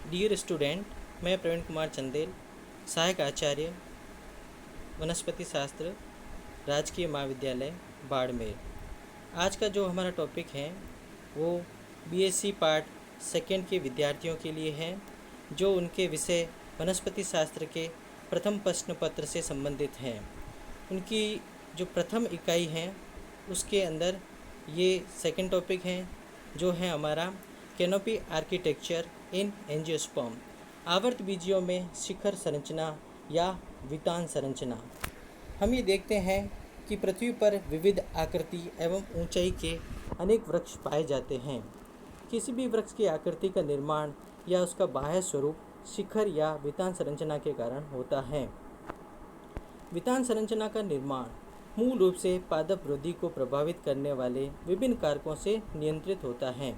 Dear student, मैं प्रवीण कुमार चंदेल, सहायक आचार्य वनस्पति शास्त्र, राजकीय महाविद्यालय बाड़मेर। आज का जो हमारा टॉपिक है वो बीएससी पार्ट सेकेंड के विद्यार्थियों के लिए है, जो उनके विषय वनस्पति शास्त्र के प्रथम प्रश्न पत्र से संबंधित हैं। उनकी जो प्रथम इकाई है उसके अंदर ये सेकेंड टॉपिक है, जो है हमारा कैनोपी आर्किटेक्चर इन एंजियोस्पर्म, आवर्त बीजियों में शिखर संरचना या वितान संरचना। हम ये देखते हैं कि पृथ्वी पर विविध आकृति एवं ऊंचाई के अनेक वृक्ष पाए जाते हैं। किसी भी वृक्ष की आकृति का निर्माण या उसका बाह्य स्वरूप शिखर या वितान संरचना के कारण होता है। वितान संरचना का निर्माण मूल रूप से पादप वृद्धि को प्रभावित करने वाले विभिन्न कारकों से नियंत्रित होता है।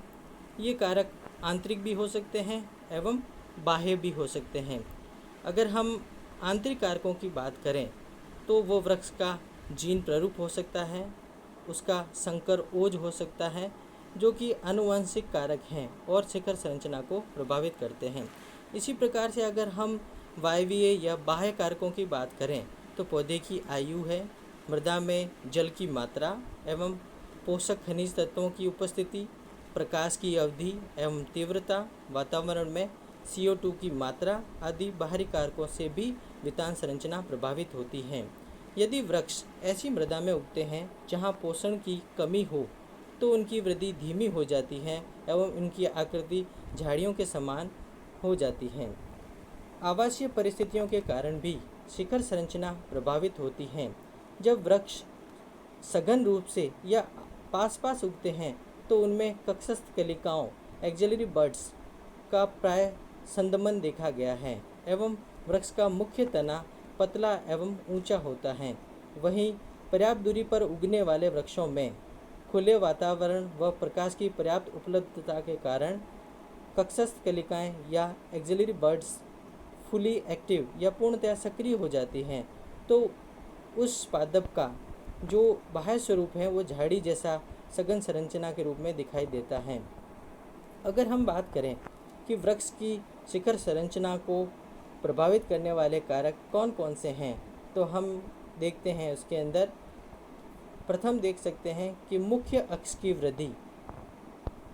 ये कारक आंतरिक भी हो सकते हैं एवं बाह्य भी हो सकते हैं। अगर हम आंतरिक कारकों की बात करें तो वो वृक्ष का जीन प्रारूप हो सकता है, उसका संकर ओज हो सकता है, जो कि आनुवंशिक कारक हैं और शिखर संरचना को प्रभावित करते हैं। इसी प्रकार से अगर हम वायवीय या बाह्य कारकों की बात करें तो पौधे की आयु है, मृदा में जल की मात्रा एवं पोषक खनिज तत्वों की उपस्थिति, प्रकाश की अवधि एवं तीव्रता, वातावरण में CO2 की मात्रा आदि बाहरी कारकों से भी वितान संरचना प्रभावित होती है। यदि वृक्ष ऐसी मृदा में उगते हैं जहां पोषण की कमी हो तो उनकी वृद्धि धीमी हो जाती है एवं उनकी आकृति झाड़ियों के समान हो जाती है। आवासीय परिस्थितियों के कारण भी शिखर संरचना प्रभावित होती है। जब वृक्ष सघन रूप से या पास पास उगते हैं तो उनमें कक्षस्थ कलिकाओं एक्सिलरी बड्स का प्राय संदमन देखा गया है एवं वृक्ष का मुख्य तना पतला एवं ऊंचा होता है। वहीं पर्याप्त दूरी पर उगने वाले वृक्षों में खुले वातावरण व प्रकाश की पर्याप्त उपलब्धता के कारण कक्षस्थ कलिकाएं या एक्सिलरी बड्स फुली एक्टिव या पूर्णतः सक्रिय हो जाती हैं, तो उस पादप का जो बाह्य स्वरूप है वो झाड़ी जैसा सघन संरचना के रूप में दिखाई देता है। अगर हम बात करें कि वृक्ष की शिखर संरचना को प्रभावित करने वाले कारक कौन कौन से हैं, तो हम देखते हैं उसके अंदर प्रथम देख सकते हैं कि मुख्य अक्ष की वृद्धि।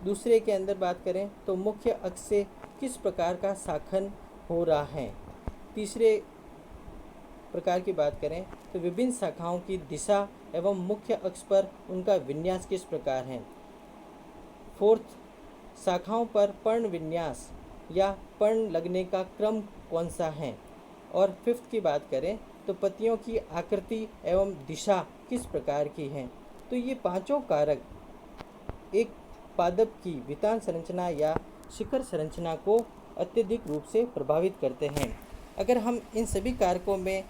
दूसरे के अंदर बात करें तो मुख्य अक्ष से किस प्रकार का शाखन हो रहा है। तीसरे प्रकार की बात करें तो विभिन्न शाखाओं की दिशा एवं मुख्य अक्ष पर उनका विन्यास किस प्रकार है। फोर्थ, शाखाओं पर पर्ण विन्यास या पर्ण लगने का क्रम कौन सा है। और फिफ्थ की बात करें तो पत्तियों की आकृति एवं दिशा किस प्रकार की है। तो ये पांचों कारक एक पादप की वितान संरचना या शिखर संरचना को अत्यधिक रूप से प्रभावित करते हैं। अगर हम इन सभी कारकों में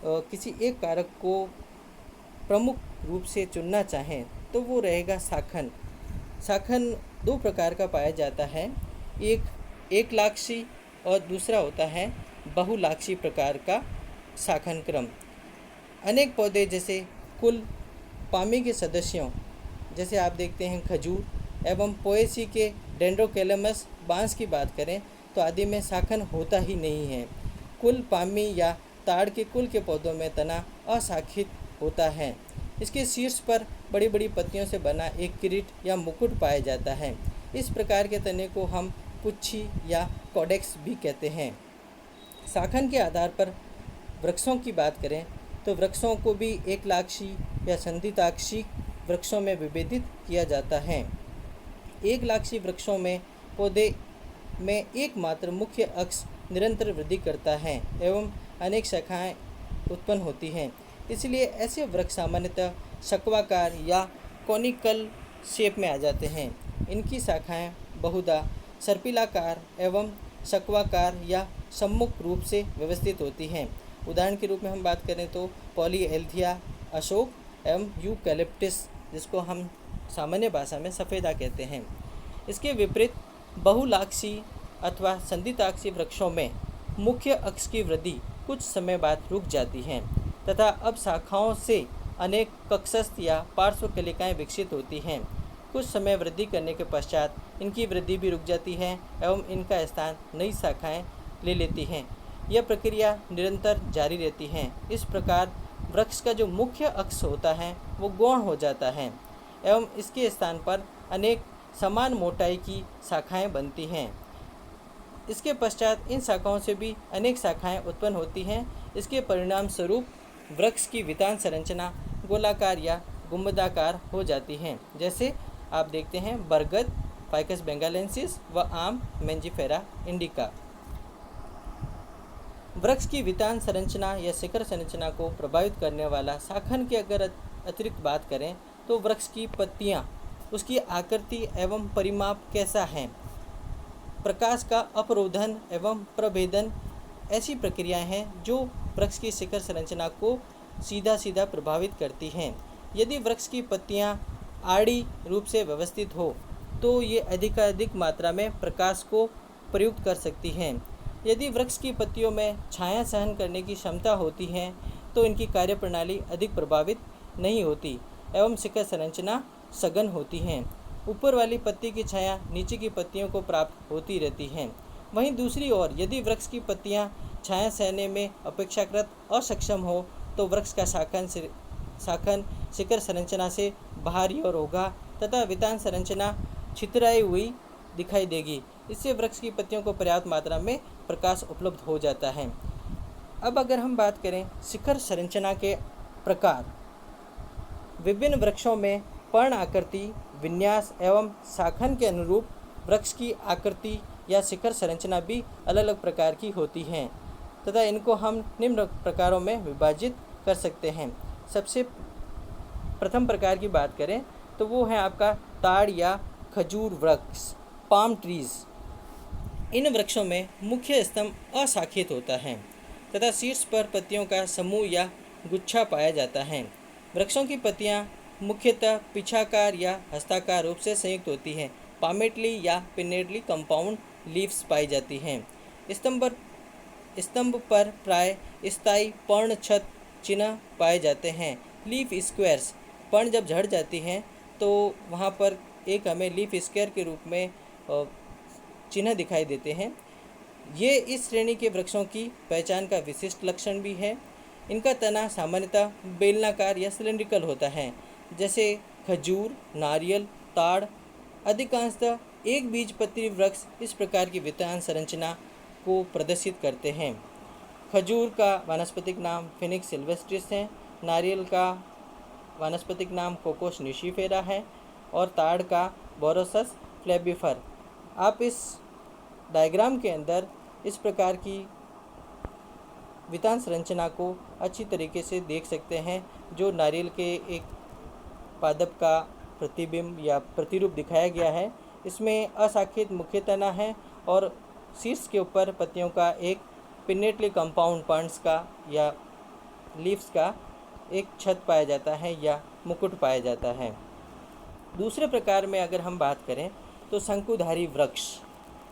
किसी एक कारक को प्रमुख रूप से चुनना चाहें तो वो रहेगा शाखन। शाखन दो प्रकार का पाया जाता है, एक लाक्षी और दूसरा होता है बहुलाक्षी प्रकार का शाखन क्रम। अनेक पौधे जैसे कुल पामी के सदस्यों जैसे आप देखते हैं खजूर एवं पोएसी के डेंड्रोकेलेमस बांस की बात करें तो आदि में शाखन होता ही नहीं है। कुल पामी या ताड़ के कुल के पौधों में तना अशाखित होता है। इसके शीर्ष पर बड़ी बड़ी पत्तियों से बना एक किरीट या मुकुट पाया जाता है। इस प्रकार के तने को हम पुच्छी या कॉडेक्स भी कहते हैं। शाखन के आधार पर वृक्षों की बात करें तो वृक्षों को भी एक लाक्षी या संधिताक्षी वृक्षों में विभेदित किया जाता है। एक लाक्षी वृक्षों में पौधे में एकमात्र मुख्य अक्ष निरंतर वृद्धि करता है एवं अनेक शाखाएं उत्पन्न होती हैं। इसलिए ऐसे वृक्ष सामान्यतः शक्वाकार या कॉनिकल शेप में आ जाते हैं। इनकी शाखाएं बहुधा सर्पिलाकार एवं शक्वाकार या सम्मुख रूप से व्यवस्थित होती हैं। उदाहरण के रूप में हम बात करें तो पॉलीएल्थिया अशोक एवं यूकैलिप्टस, जिसको हम सामान्य भाषा में सफ़ेदा कहते हैं। इसके विपरीत बहुलाक्षी अथवा संधिताक्षी वृक्षों में मुख्य अक्ष की वृद्धि कुछ समय बाद रुक जाती है तथा अब शाखाओं से अनेक कक्षस्थ या पार्श्व कलिकाएँ विकसित होती हैं। कुछ समय वृद्धि करने के पश्चात इनकी वृद्धि भी रुक जाती है एवं इनका स्थान नई शाखाएं ले लेती हैं। यह प्रक्रिया निरंतर जारी रहती है। इस प्रकार वृक्ष का जो मुख्य अक्ष होता है वो गौण हो जाता है एवं इसके स्थान पर अनेक समान मोटाई की शाखाएं बनती हैं। इसके पश्चात इन शाखाओं से भी अनेक शाखाएं उत्पन्न होती हैं। इसके परिणाम स्वरूप वृक्ष की वितान संरचना गोलाकार या गुंबदाकार हो जाती हैं। जैसे आप देखते हैं बरगद फाइकस बेंगालेंसिस व आम मेंजिफेरा इंडिका। वृक्ष की वितान संरचना या शिखर संरचना को प्रभावित करने वाला शाखन की अगर अतिरिक्त बात करें तो वृक्ष की पत्तियां, उसकी आकृति एवं परिमाप कैसा है, प्रकाश का अपरोधन एवं प्रभेदन, ऐसी प्रक्रियाएं हैं जो वृक्ष की शिखर संरचना को सीधा प्रभावित करती हैं। यदि वृक्ष की पत्तियां आड़ी रूप से व्यवस्थित हो तो ये अधिकाधिक मात्रा में प्रकाश को प्रयुक्त कर सकती हैं। यदि वृक्ष की पत्तियों में छाया सहन करने की क्षमता होती है तो इनकी कार्यप्रणाली अधिक प्रभावित नहीं होती एवं शिखर संरचना सघन होती है। ऊपर वाली पत्ती की छाया नीचे की पत्तियों को प्राप्त होती रहती है। वहीं दूसरी ओर यदि वृक्ष की पत्तियां छाया सहने में अपेक्षाकृत असक्षम हो तो वृक्ष का शाखन शिखर संरचना से बाहरी ओर होगा तथा वितान संरचना छितराई हुई दिखाई देगी। इससे वृक्ष की पत्तियों को पर्याप्त मात्रा में प्रकाश उपलब्ध हो जाता है। अब अगर हम बात करें शिखर संरचना के प्रकार, विभिन्न वृक्षों में पर्ण आकृति, विन्यास एवं शाखन के अनुरूप वृक्ष की आकृति या शिखर संरचना भी अलग अलग प्रकार की होती हैं तथा इनको हम निम्न प्रकारों में विभाजित कर सकते हैं। सबसे प्रथम प्रकार की बात करें तो वो है आपका ताड़ या खजूर वृक्ष, पाम ट्रीज। इन वृक्षों में मुख्य स्तंभ अशाखित होता है तथा शीर्ष पर पत्तियों का समूह या गुच्छा पाया जाता है। वृक्षों की पत्तियां मुख्यतः पिछाकार या हस्ताकार रूप से संयुक्त होती हैं। पामेटली या पिनेटली कंपाउंड लीव्स पाई जाती हैं। स्तंभ पर प्राय स्थायी पर्ण छत चिन्ह पाए जाते हैं। लीफ स्क्वायर्स, पर्ण जब झड़ जाती हैं तो वहाँ पर एक हमें लीफ स्क्वायर के रूप में चिन्ह दिखाई देते हैं। ये इस श्रेणी के वृक्षों की पहचान का विशिष्ट लक्षण भी है। इनका तना सामान्यतः बेलनाकार या सिलेंड्रिकल होता है, जैसे खजूर, नारियल, ताड़। अधिकांशतः एक बीजपत्री वृक्ष इस प्रकार की वितान संरचना को प्रदर्शित करते हैं। खजूर का वानस्पतिक नाम फिनिक्स सिल्वेस्ट्रिस है, नारियल का वानस्पतिक नाम कोकोस निशिफेरा है और ताड़ का बोरोसस फ्लेबिफर। आप इस डायग्राम के अंदर इस प्रकार की वितान संरचना को अच्छी तरीके से देख सकते हैं, जो नारियल के एक पादप का प्रतिबिंब या प्रतिरूप दिखाया गया है। इसमें अशाखित मुख्य तना है और शीर्ष के ऊपर पत्तियों का एक पिनेटली कंपाउंड पर्न्स का या लीव्स का एक छत पाया जाता है या मुकुट पाया जाता है। दूसरे प्रकार में अगर हम बात करें तो शंकुधारी वृक्ष।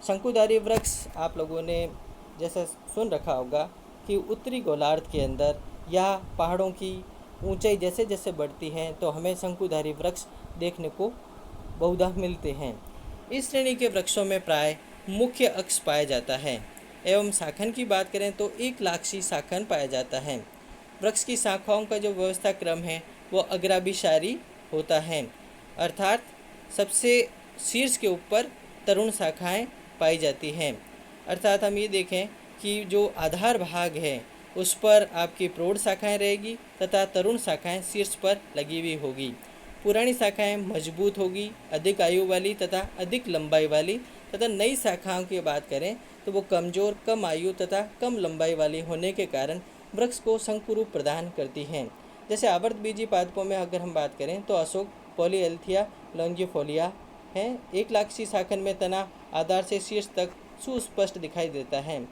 शंकुधारी वृक्ष आप लोगों ने जैसे सुन रखा होगा कि उत्तरी गोलार्ध के अंदर या पहाड़ों की ऊंचाई जैसे जैसे बढ़ती है तो हमें शंकुधारी वृक्ष देखने को बहुधा मिलते हैं। इस श्रेणी के वृक्षों में प्राय मुख्य अक्ष पाया जाता है एवं शाखन की बात करें तो एक लाक्षी शाखन पाया जाता है। वृक्ष की शाखाओं का जो व्यवस्था क्रम है वो अग्राभिसारी होता है, अर्थात सबसे शीर्ष के ऊपर तरुण शाखाएं पाई जाती हैं। अर्थात हम ये देखें कि जो आधार भाग है उस पर आपकी प्रौढ़ शाखाएं रहेगी तथा तरुण शाखाएं शीर्ष पर लगी हुई होगी। पुरानी शाखाएं मजबूत होगी, अधिक आयु वाली तथा अधिक लंबाई वाली, तथा नई शाखाओं की बात करें तो वो कमज़ोर, कम आयु तथा कम लंबाई वाली होने के कारण वृक्ष को शंकु रूप प्रदान करती हैं। जैसे आवर्तबीजी पादपों में अगर हम बात करें तो अशोक, पॉलीएल्थिया लॉन्जिफोलिया है। एक लाक्षी शाखन में तना आधार से शीर्ष तक सुस्पष्ट दिखाई देता है।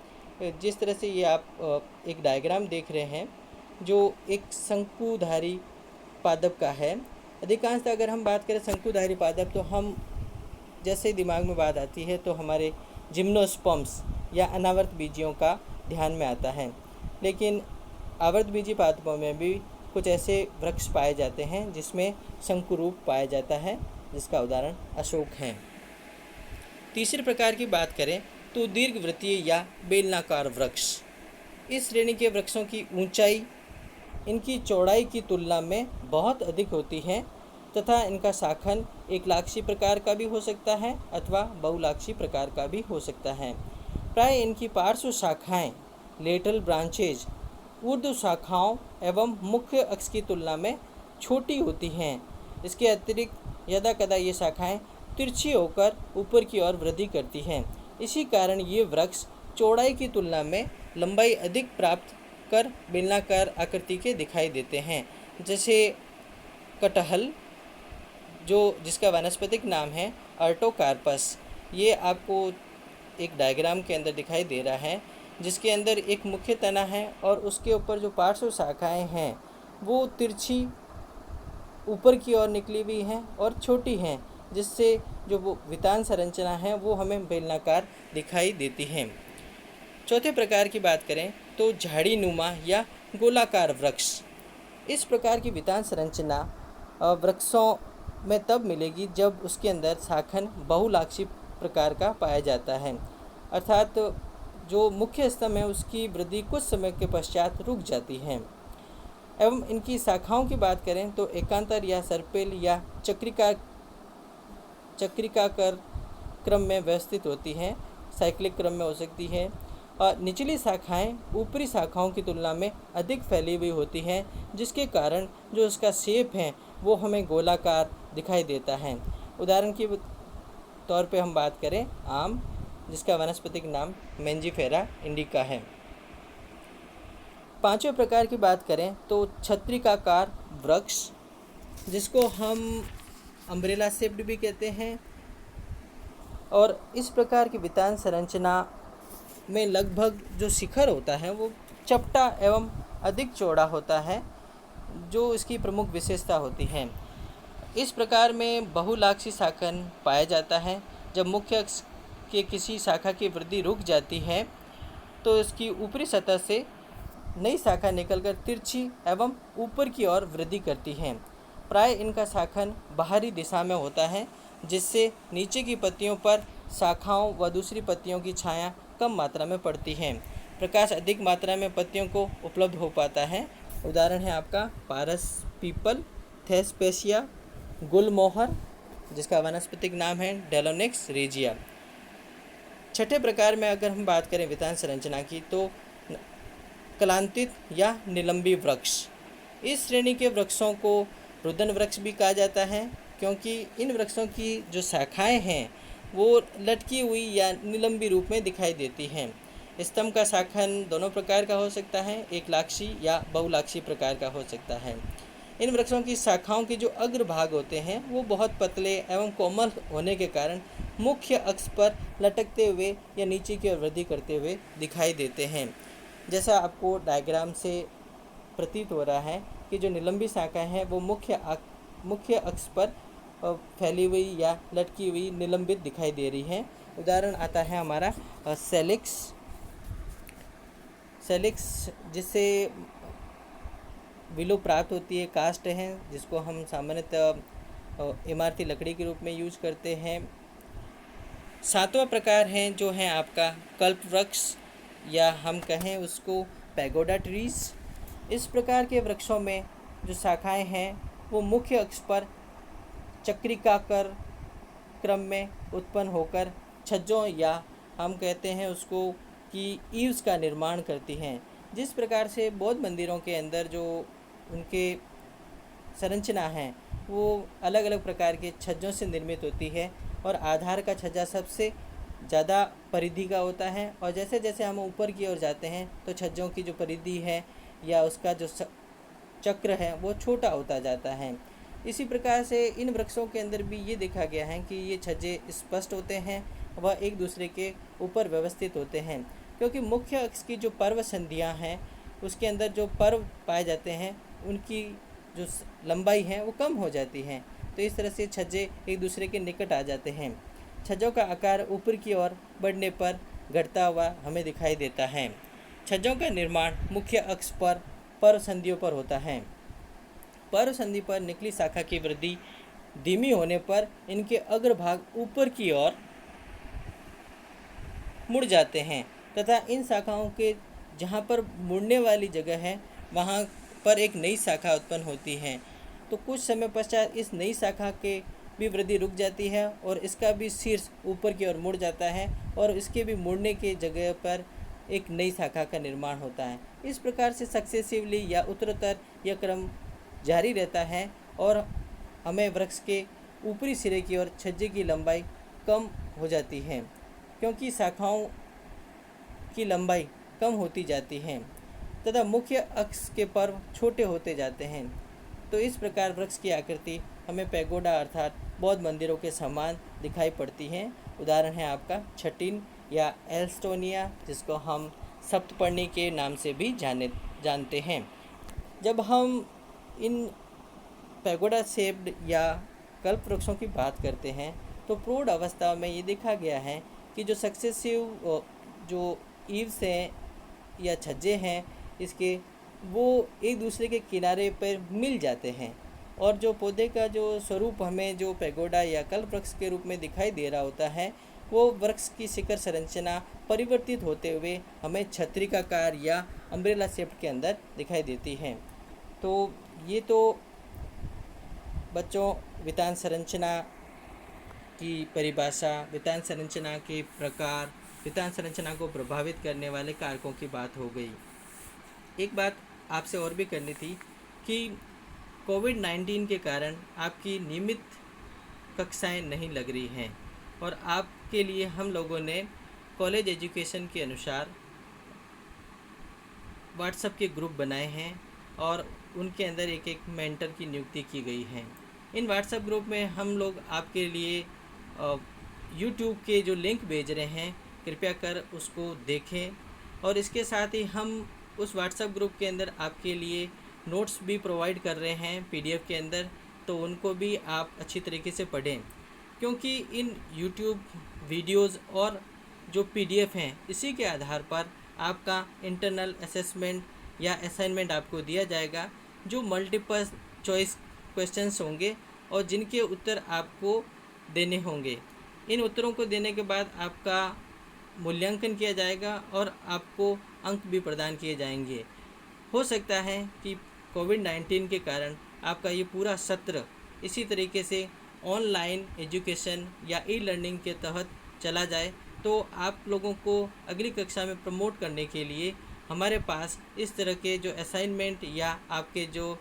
जिस तरह से ये आप एक डायग्राम देख रहे हैं जो एक शंकुधारी पादप का है। अधिकांशतः अगर हम बात करें शंकुधारी पादप तो हम जैसे दिमाग में बात आती है तो हमारे जिम्नोस्पर्म्स या अनावर्त बीजियों का ध्यान में आता है, लेकिन आवर्त बीजी पादपों में भी कुछ ऐसे वृक्ष पाए जाते हैं जिसमें शंकुरूप पाया जाता है, जिसका उदाहरण अशोक है। तीसरे प्रकार की बात करें तो दीर्घवृत्तीय या बेलनाकार वृक्ष। इस श्रेणी के वृक्षों की ऊंचाई इनकी चौड़ाई की तुलना में बहुत अधिक होती है तथा इनका शाखन एकलाक्षी प्रकार का भी हो सकता है अथवा बहुलाक्षी प्रकार का भी हो सकता है। प्राय इनकी पार्श्व शाखाएं लेटरल ब्रांचेज ऊर्ध्व शाखाओं एवं मुख्य अक्ष की तुलना में छोटी होती हैं। इसके अतिरिक्त यदा कदा ये शाखाएं तिरछी होकर ऊपर की ओर वृद्धि करती हैं। इसी कारण ये वृक्ष चौड़ाई की तुलना में लंबाई अधिक प्राप्त कर बेलनाकार आकृति के दिखाई देते हैं। जैसे कटहल जिसका वानस्पतिक नाम है अर्टोकार्पस, ये आपको एक डायग्राम के अंदर दिखाई दे रहा है, जिसके अंदर एक मुख्य तना है और उसके ऊपर जो पार्श्व शाखाएं हैं वो तिरछी ऊपर की ओर निकली हुई हैं और छोटी हैं, जिससे जो वो वितान संरचना है वो हमें बेलनाकार दिखाई देती हैं। चौथे प्रकार की बात करें तो झाड़ी नुमा या गोलाकार वृक्ष। इस प्रकार की वितान संरचना वृक्षों में तब मिलेगी जब उसके अंदर शाखन बहुलाक्षी प्रकार का पाया जाता है, अर्थात जो मुख्य स्तंभ है उसकी वृद्धि कुछ समय के पश्चात रुक जाती है। एवं इनकी शाखाओं की बात करें तो एकांतर या सर्पिल या चक्रिकाकार क्रम में व्यवस्थित होती हैं, साइक्लिक क्रम में हो सकती है। और निचली शाखाएं ऊपरी शाखाओं की तुलना में अधिक फैली हुई होती हैं, जिसके कारण जो उसका शेप है वो हमें गोलाकार दिखाई देता है। उदाहरण के तौर पे हम बात करें आम, जिसका वानस्पतिक नाम मेंजिफेरा इंडिका है। पांचवें प्रकार की बात करें तो छत्रिकाकार वृक्ष, जिसको हम अम्ब्रेला शेप्ड भी कहते हैं। और इस प्रकार की वितान संरचना में लगभग जो शिखर होता है वो चपटा एवं अधिक चौड़ा होता है, जो इसकी प्रमुख विशेषता होती है। इस प्रकार में बहुलाक्षी शाखन पाया जाता है। जब मुख्य अक्ष के किसी शाखा की वृद्धि रुक जाती है तो इसकी ऊपरी सतह से नई शाखा निकलकर तिरछी एवं ऊपर की ओर वृद्धि करती है। प्राय इनका शाखन बाहरी दिशा में होता है, जिससे नीचे की पत्तियों पर शाखाओं व दूसरी पत्तियों की छाया कम मात्रा में पड़ती है। प्रकाश अधिक मात्रा में पत्तियों को उपलब्ध हो पाता है। उदाहरण है आपका पारस पीपल, थेस्पेसिया, गुलमोहर, जिसका वानस्पतिक नाम है डेलोनिक्स रेजिया। छठे प्रकार में अगर हम बात करें वितान संरचना की तो कलांतित या निलंबी वृक्ष। इस श्रेणी के वृक्षों को रुदन वृक्ष भी कहा जाता है, क्योंकि इन वृक्षों की जो शाखाएं हैं वो लटकी हुई या निलंबी रूप में दिखाई देती हैं। स्तंभ का शाखन दोनों प्रकार का हो सकता है, एकलाक्षी या बहुलाक्षी प्रकार का हो सकता है। इन वृक्षों की शाखाओं के जो अग्रभाग होते हैं वो बहुत पतले एवं कोमल होने के कारण मुख्य अक्ष पर लटकते हुए या नीचे की ओर वृद्धि करते हुए दिखाई देते हैं। जैसा आपको डायग्राम से प्रतीत हो रहा है कि जो निलंबी शाखाएं हैं वो मुख्य अक्ष पर फैली हुई या लटकी हुई निलंबित दिखाई दे रही हैं। उदाहरण आता है हमारा सेलिक्स, जिससे विलो प्राप्त होती है, कास्ट है, जिसको हम सामान्यतः इमारती लकड़ी के रूप में यूज करते हैं। सातवां प्रकार है जो है आपका कल्प वृक्ष, या हम कहें उसको पैगोडा ट्रीज। इस प्रकार के वृक्षों में जो शाखाएं हैं वो मुख्य अक्ष पर चक्रिकाकार क्रम में उत्पन्न होकर छज्जों, या हम कहते हैं उसको कि ईव्स का निर्माण करती हैं। जिस प्रकार से बौद्ध मंदिरों के अंदर जो उनके संरचना है वो अलग अलग प्रकार के छज्जों से निर्मित होती है, और आधार का छज्जा सबसे ज़्यादा परिधि का होता है, और जैसे जैसे हम ऊपर की ओर जाते हैं तो छज्जों की जो परिधि है या उसका जो चक्र है वो छोटा होता जाता है। इसी प्रकार से इन वृक्षों के अंदर भी ये देखा गया है कि ये छज्जे स्पष्ट होते हैं, वह एक दूसरे के ऊपर व्यवस्थित होते हैं, क्योंकि मुख्य अक्ष की जो पर्व संधियाँ हैं उसके अंदर जो पर्व पाए जाते हैं उनकी जो लंबाई है वो कम हो जाती है, तो इस तरह से छज्जे एक दूसरे के निकट आ जाते हैं। छज्जों का आकार ऊपर की ओर बढ़ने पर घटता हुआ हमें दिखाई देता है। छज्जों का निर्माण मुख्य अक्ष पर पर्व संधियों पर होता है। पर्व संधि पर निकली शाखा की वृद्धि धीमी होने पर इनके अग्रभाग ऊपर की ओर मुड़ जाते हैं तथा इन शाखाओं के जहाँ पर मुड़ने वाली जगह है वहाँ पर एक नई शाखा उत्पन्न होती है। तो कुछ समय पश्चात इस नई शाखा के भी वृद्धि रुक जाती है और इसका भी शीर्ष ऊपर की ओर मुड़ जाता है और इसके भी मुड़ने के जगह पर एक नई शाखा का निर्माण होता है। इस प्रकार से सक्सेसिवली या उत्तरोत्तर यह क्रम जारी रहता है और हमें वृक्ष के ऊपरी सिरे की ओर छज्जे की लंबाई कम हो जाती है क्योंकि शाखाओं की लंबाई कम होती जाती है तथा मुख्य अक्ष के पर्व छोटे होते जाते हैं। तो इस प्रकार वृक्ष की आकृति हमें पैगोडा अर्थात बौद्ध मंदिरों के समान दिखाई पड़ती है। उदाहरण है आपका छटिन या एल्स्टोनिया, जिसको हम सप्तपर्णी के नाम से भी जानते हैं। जब हम इन पैगोडा शेप्ड या कल्प वृक्षों की बात करते हैं तो प्रौढ़ अवस्था में ये देखा गया है कि जो सक्सेसिव जो ईव्स हैं या छज्जे हैं इसके, वो एक दूसरे के किनारे पर मिल जाते हैं और जो पौधे का जो स्वरूप हमें जो पैगोडा या कल्प वृक्ष के रूप में दिखाई दे रहा होता है वो वृक्ष की शिखर संरचना परिवर्तित होते हुए हमें छत्रिकाकार या अम्ब्रेला शेप के अंदर दिखाई देती है। तो ये तो बच्चों वितान संरचना की परिभाषा, वितान संरचना के प्रकार, वितान संरचना को प्रभावित करने वाले कारकों की बात हो गई। एक बात आपसे और भी करनी थी कि कोविड-19 के कारण आपकी नियमित कक्षाएं नहीं लग रही हैं और आपके लिए हम लोगों ने कॉलेज एजुकेशन के अनुसार व्हाट्सएप के ग्रुप बनाए हैं और उनके अंदर एक एक मेंटर की नियुक्ति की गई है। इन व्हाट्सएप ग्रुप में हम लोग आपके लिए यूट्यूब के जो लिंक भेज रहे हैं कृपया कर उसको देखें और इसके साथ ही हम उस व्हाट्सएप ग्रुप के अंदर आपके लिए नोट्स भी प्रोवाइड कर रहे हैं पीडीएफ के अंदर, तो उनको भी आप अच्छी तरीके से पढ़ें क्योंकि इन यूट्यूब वीडियोस और जो पीडीएफ हैं इसी के आधार पर आपका इंटरनल असेसमेंट या असाइनमेंट आपको दिया जाएगा जो मल्टीपल चॉइस क्वेश्चंस होंगे और जिनके उत्तर आपको देने होंगे। इन उत्तरों को देने के बाद आपका मूल्यांकन किया जाएगा और आपको अंक भी प्रदान किए जाएंगे। हो सकता है कि कोविड-19 के कारण आपका ये पूरा सत्र इसी तरीके से ऑनलाइन एजुकेशन या ई लर्निंग के तहत चला जाए, तो आप लोगों को अगली कक्षा में प्रमोट करने के लिए हमारे पास इस तरह के जो असाइनमेंट या आपके जो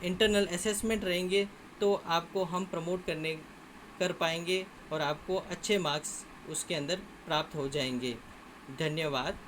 इंटरनल असेसमेंट रहेंगे तो आपको हम प्रमोट कर पाएंगे और आपको अच्छे मार्क्स उसके अंदर प्राप्त हो जाएंगे। धन्यवाद।